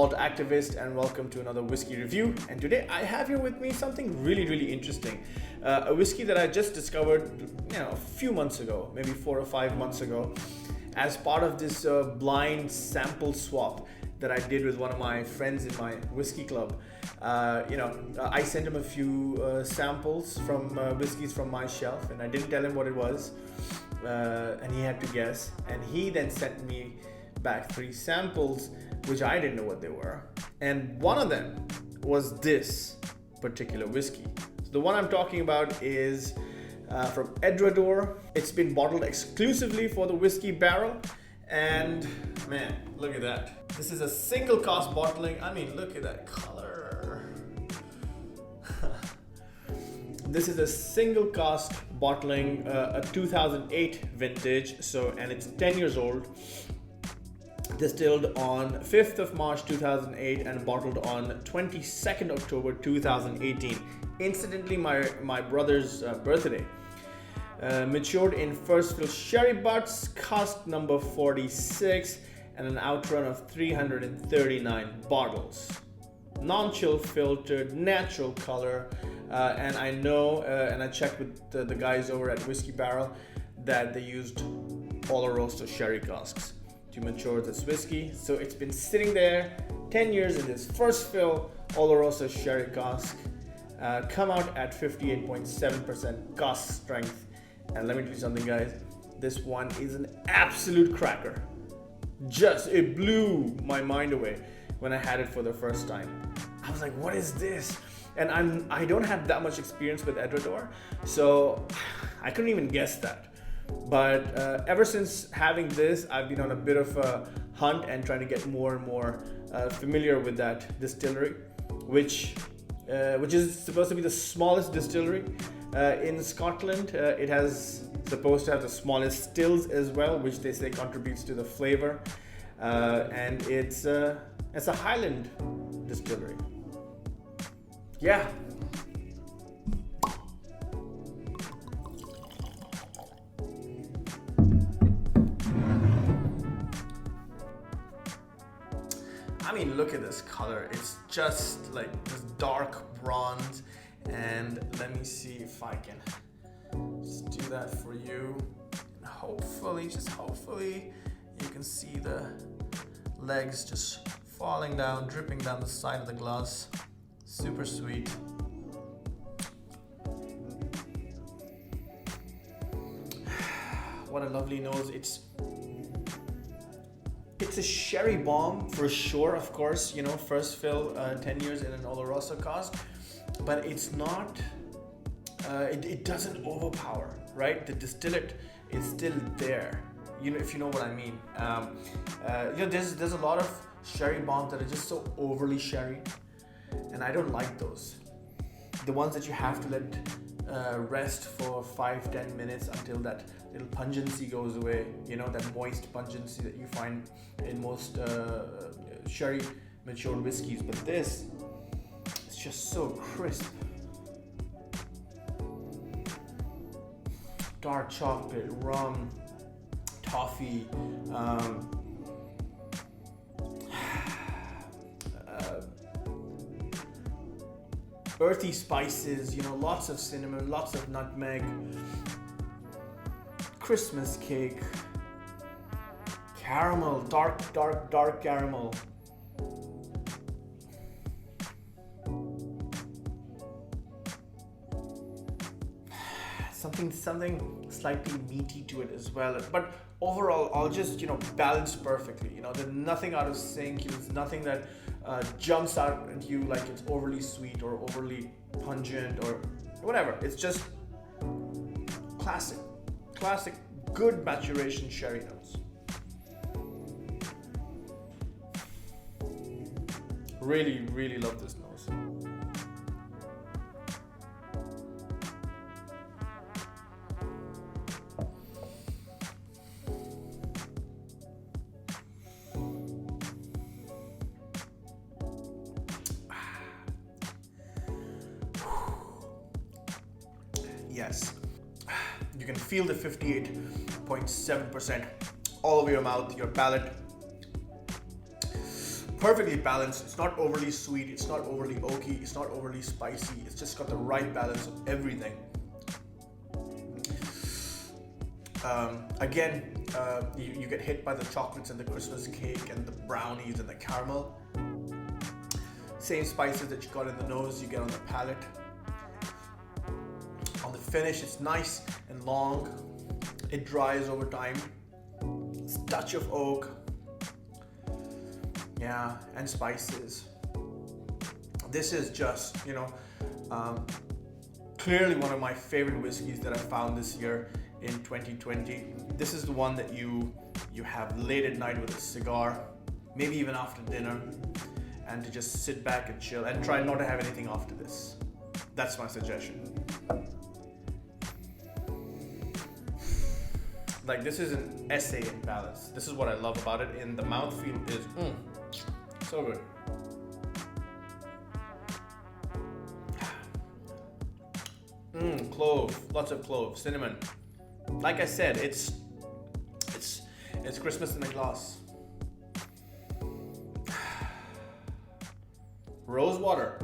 Malt activist, and welcome to another whiskey review. And today I have here with me something really interesting. A whiskey that I just discovered, a few months ago, maybe 4 or 5 months ago, as part of this blind sample swap that I did with one of my friends in my whiskey club. I sent him a few samples from whiskeys from my shelf, and I didn't tell him what it was, and he had to guess. And he then sent me back 3 samples, which I didn't know what they were. And one of them was this particular whiskey. So the one I'm talking about is from Edradour. It's been bottled exclusively for the Whisky Barrel. And man, look at that. This is a single cask bottling. I mean, look at that color. This is a single cask bottling, a 2008 vintage. And it's 10 years old. Distilled on 5th of March 2008 and bottled on 22nd October 2018. Incidentally, my brother's birthday. Matured in first fill sherry butts, cask number 46, and an outrun of 339 bottles. Non-chill filtered, natural color, and I know, and I checked with the guys over at Whisky Barrel, that they used Oloroso sherry casks to mature this whiskey. So it's been sitting there 10 years in this first fill Oloroso sherry cask, come out at 58.7% cask strength. And let me tell you something, guys, this one is an absolute cracker. It blew my mind away when I had it for the first time. I was like, what is this? And I don't have that much experience with Edradour, so I couldn't even guess that. But ever since having this, I've been on a bit of a hunt and trying to get more and more familiar with that distillery, which is supposed to be the smallest distillery in Scotland. It has supposed to have the smallest stills as well, which they say contributes to the flavor. And it's a Highland distillery. Yeah. I mean, look at this color. It's just like this dark bronze. And let me see if I can just do that for you. And hopefully, you can see the legs just falling down, dripping down the side of the glass. Super sweet. What a lovely nose. It's a sherry bomb for sure, of course, first fill, 10 years in an Oloroso cask, but it's not, it doesn't overpower, right? The distillate is still there, if you know what I mean. There's a lot of sherry bombs that are just so overly sherry, and I don't like those. The ones that you have to let rest for 5-10 minutes until that little pungency goes away, that moist pungency that you find in most sherry matured whiskeys. But this, it's just so crisp. Dark chocolate, rum, toffee, earthy spices, lots of cinnamon, lots of nutmeg, Christmas cake, caramel, dark caramel. Something slightly meaty to it as well. But overall, I'll just, balance perfectly. There's nothing out of sync. There's nothing that jumps out at you like it's overly sweet or overly pungent or whatever. It's just classic, good maturation sherry notes. Really love this nose. Yes, you can feel the 58.7% all over your mouth, your palate. perfectly balanced. It's not overly sweet, it's not overly oaky, it's not overly spicy. It's just got the right balance of everything. Again, you get hit by the chocolates and the Christmas cake and the brownies and the caramel. Same spices that you got in the nose, you get on the palate. On the finish, it's nice and long. It dries over time. It's a touch of oak. Yeah, and spices. This is just, clearly one of my favorite whiskeys that I found this year in 2020. This is the one that you have late at night with a cigar, maybe even after dinner, and to just sit back and chill and try not to have anything after this. That's my suggestion. Like, this is an essay in balance. This is what I love about it, and the mouthfeel is so good. Clove, lots of clove, cinnamon. Like I said, it's Christmas in a glass. Rose water.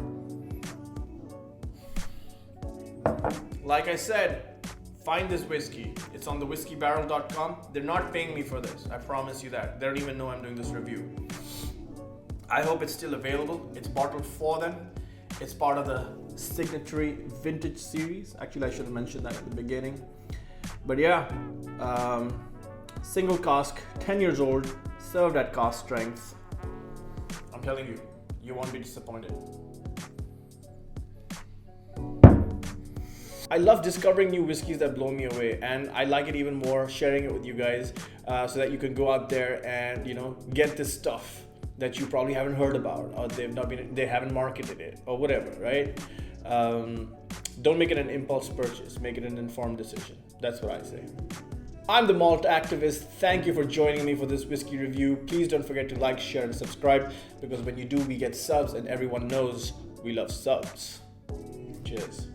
Like I said, find this whiskey. It's on the whiskybarrel.com. They're not paying me for this. I promise you that. They don't even know I'm doing this review. I hope it's still available. It's bottled for them. It's part of the Signatory Vintage series. Actually, I should have mentioned that at the beginning. But yeah, single cask, 10 years old, served at cask strength. I'm telling you, you won't be disappointed. I love discovering new whiskeys that blow me away, and I like it even more sharing it with you guys, so that you can go out there and get this stuff that you probably haven't heard about, or they haven't marketed it, or whatever, right? Don't make it an impulse purchase. Make it an informed decision. That's what I say. I'm the Malt Activist. Thank you for joining me for this whiskey review. Please don't forget to like, share, and subscribe, because when you do, we get subs, and everyone knows we love subs. Cheers.